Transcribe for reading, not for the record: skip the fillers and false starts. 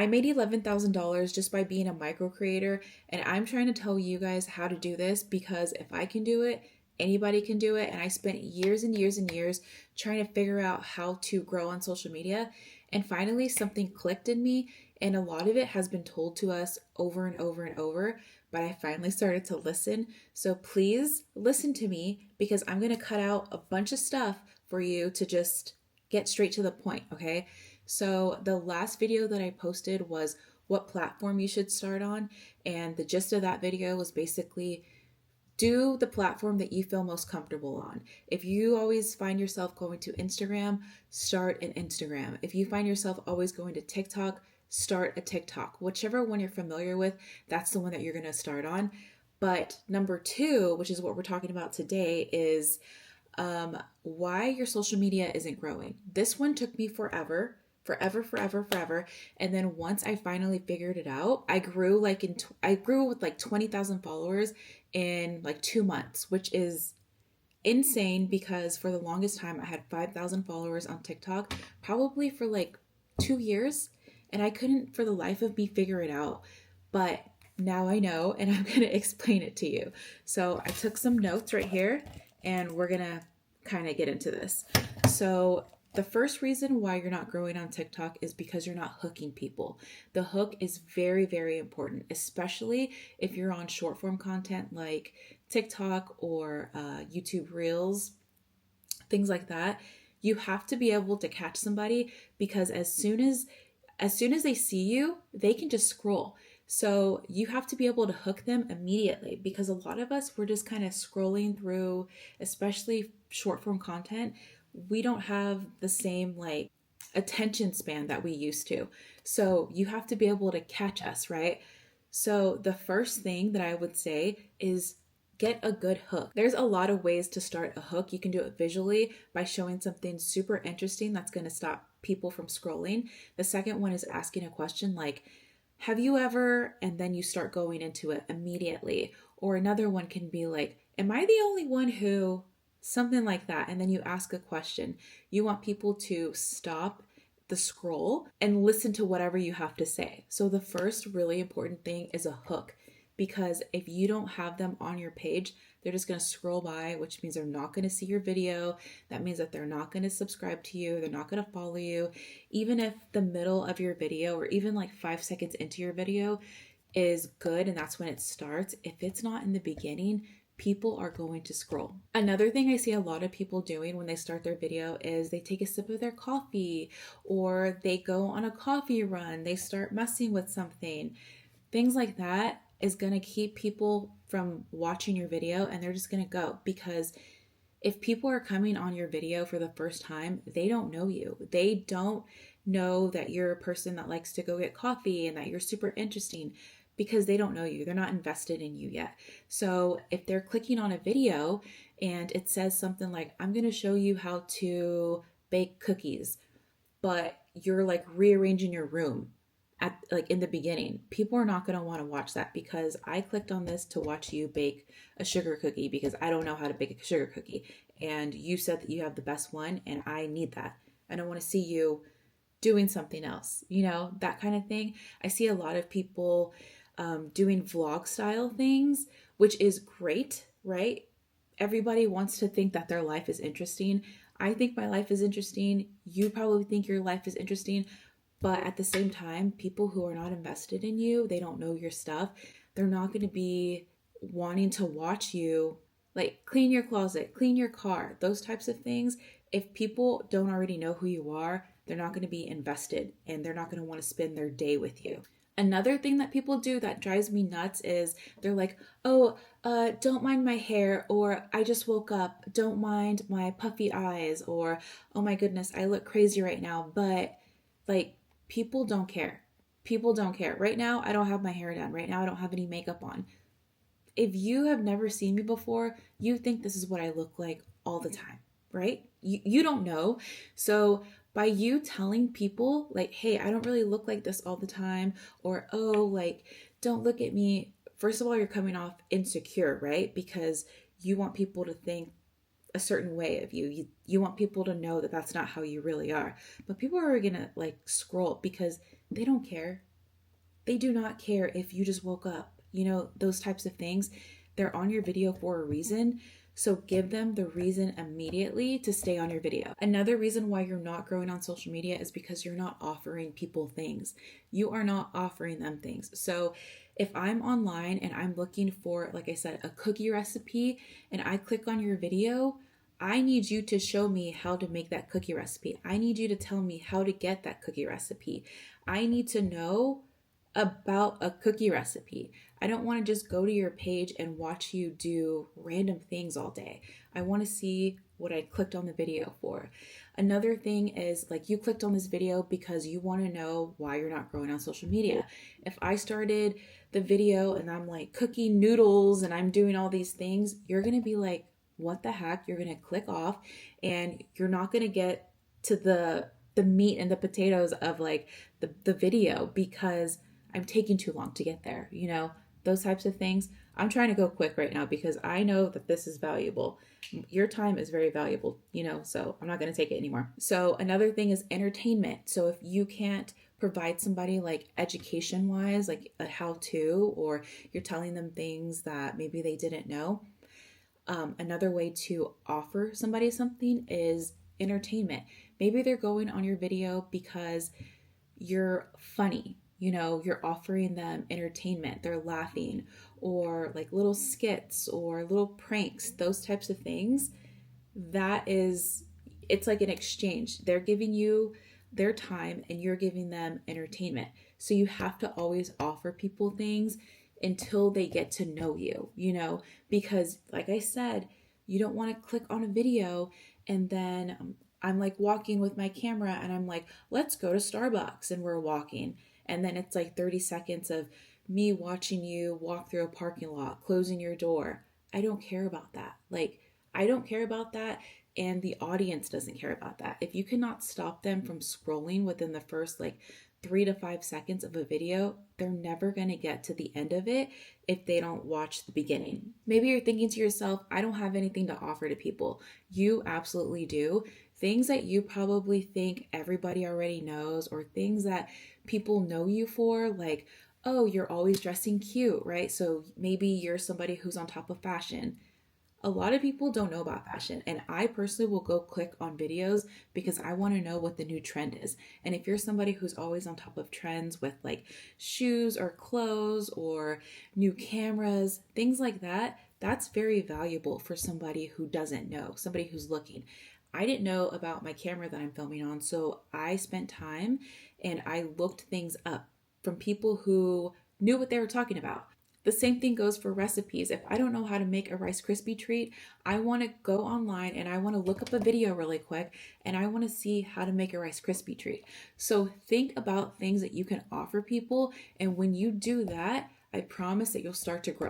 I made $11,000 just by being a micro creator, and I'm trying to tell you guys how to do this because if I can do it, anybody can do it. And I spent years and years and years trying to figure out how to grow on social media. And finally, something clicked in me, and a lot of it has been told to us over and over and over. But I finally started to listen. So please listen to me because I'm going to cut out a bunch of stuff for you to just get straight to the point, okay? So the last video that I posted was what platform you should start on. And the gist of that video was basically do the platform that you feel most comfortable on. If you always find yourself going to Instagram, start an Instagram. If you find yourself always going to TikTok, start a TikTok. Whichever one you're familiar with, that's the one that you're going to start on. But number two, which is what we're talking about today, is why your social media isn't growing. This one took me forever. And then once I finally figured it out, I grew with like 20,000 followers in like 2 months, which is insane because for the longest time I had 5,000 followers on TikTok, probably for like 2 years, and I couldn't for the life of me figure it out. But now I know, and I'm going to explain it to you. So I took some notes right here, and we're going to kind of get into this. So the first reason why you're not growing on TikTok is because you're not hooking people. The hook is very, very important, especially if you're on short form content like TikTok or YouTube Reels, things like that. You have to be able to catch somebody because as soon as they see you, they can just scroll. So you have to be able to hook them immediately because a lot of us, we're just kind of scrolling through, especially short form content. We don't have the same like attention span that we used to. So you have to be able to catch us, right? So the first thing that I would say is get a good hook. There's a lot of ways to start a hook. You can do it visually by showing something super interesting that's going to stop people from scrolling. The second one is asking a question like, have you ever, and then you start going into it immediately. Or another one can be like, am I the only one who, something like that. And then you ask a question. You want people to stop the scroll and listen to whatever you have to say. So the first really important thing is a hook, because if you don't have them on your page, they're just going to scroll by, which means they're not going to see your video. That means that they're not going to subscribe to you. They're not going to follow you. Even if the middle of your video or even like 5 seconds into your video is good and that's when it starts, if it's not in the beginning, people are going to scroll. Another thing I see a lot of people doing when they start their video is they take a sip of their coffee or they go on a coffee run. They start messing with something. Things like that is going to keep people from watching your video, and they're just going to go, because if people are coming on your video for the first time, they don't know you. They don't know that you're a person that likes to go get coffee and that you're super interesting, because they don't know you. They're not invested in you yet. So if they're clicking on a video and it says something like, I'm going to show you how to bake cookies, but you're like rearranging your room at like in the beginning, people are not going to want to watch that, because I clicked on this to watch you bake a sugar cookie because I don't know how to bake a sugar cookie. And you said that you have the best one and I need that. I don't want to see you doing something else, that kind of thing. I see a lot of people doing vlog style things, which is great, right? Everybody wants to think that their life is interesting. I think my life is interesting. You probably think your life is interesting. But at the same time, people who are not invested in you, they don't know your stuff, they're not going to be wanting to watch you like clean your closet, clean your car, those types of things. If people don't already know who you are, they're not going to be invested and they're not going to want to spend their day with you. Another thing that people do that drives me nuts is they're like, oh, don't mind my hair, or I just woke up, don't mind my puffy eyes, or oh my goodness, I look crazy right now. But like, people don't care. People don't care. Right now, I don't have my hair done. Right now, I don't have any makeup on. If you have never seen me before, you think this is what I look like all the time, right? You don't know. So by you telling people like, hey, I don't really look like this all the time, or, oh, like, don't look at me. First of all, you're coming off insecure, right? Because you want people to think a certain way of you. You want people to know that that's not how you really are. But people are going to like scroll because they don't care. They do not care if you just woke up. You know, those types of things. They're on your video for a reason. So give them the reason immediately to stay on your video. Another reason why you're not growing on social media is because you're not offering people things. You are not offering them things. So if I'm online and I'm looking for, like I said, a cookie recipe and I click on your video, I need you to show me how to make that cookie recipe. I need you to tell me how to get that cookie recipe. I need to know about a cookie recipe. I don't want to just go to your page and watch you do random things all day. I want to see what I clicked on the video for. Another thing is, like, you clicked on this video because you want to know why you're not growing on social media. If I started the video and I'm like cookie noodles and I'm doing all these things, you're going to be like, what the heck? You're going to click off and you're not going to get to the meat and the potatoes of like the video because I'm taking too long to get there, you know, those types of things. I'm trying to go quick right now because I know that this is valuable. Your time is very valuable, you know, so I'm not going to take it anymore. So another thing is entertainment. So if you can't provide somebody like education wise, like a how to, or you're telling them things that maybe they didn't know, another way to offer somebody something is entertainment. Maybe they're going on your video because you're funny, you know, you're offering them entertainment, they're laughing, or like little skits or little pranks, those types of things. That is, it's like an exchange. They're giving you their time and you're giving them entertainment. So you have to always offer people things until they get to know you, you know, because like I said, you don't want to click on a video and then I'm like walking with my camera and I'm like, let's go to Starbucks, and we're walking. And then it's like 30 seconds of me watching you walk through a parking lot, closing your door. I don't care about that. Like, I don't care about that. And the audience doesn't care about that. If you cannot stop them from scrolling within the first like 3 to 5 seconds of a video, they're never going to get to the end of it if they don't watch the beginning. Maybe you're thinking to yourself, I don't have anything to offer to people. You absolutely do. Things that you probably think everybody already knows, or things that people know you for, like, oh, you're always dressing cute, right? So maybe you're somebody who's on top of fashion. A lot of people don't know about fashion, and I personally will go click on videos because I want to know what the new trend is. And if you're somebody who's always on top of trends with like shoes or clothes or new cameras, things like that, that's very valuable for somebody who doesn't know, somebody who's looking. I didn't know about my camera that I'm filming on, so I spent time and I looked things up from people who knew what they were talking about. The same thing goes for recipes. If I don't know how to make a Rice Krispie treat, I want to go online and I want to look up a video really quick and I want to see how to make a Rice Krispie treat. So think about things that you can offer people, and when you do that, I promise that you'll start to grow.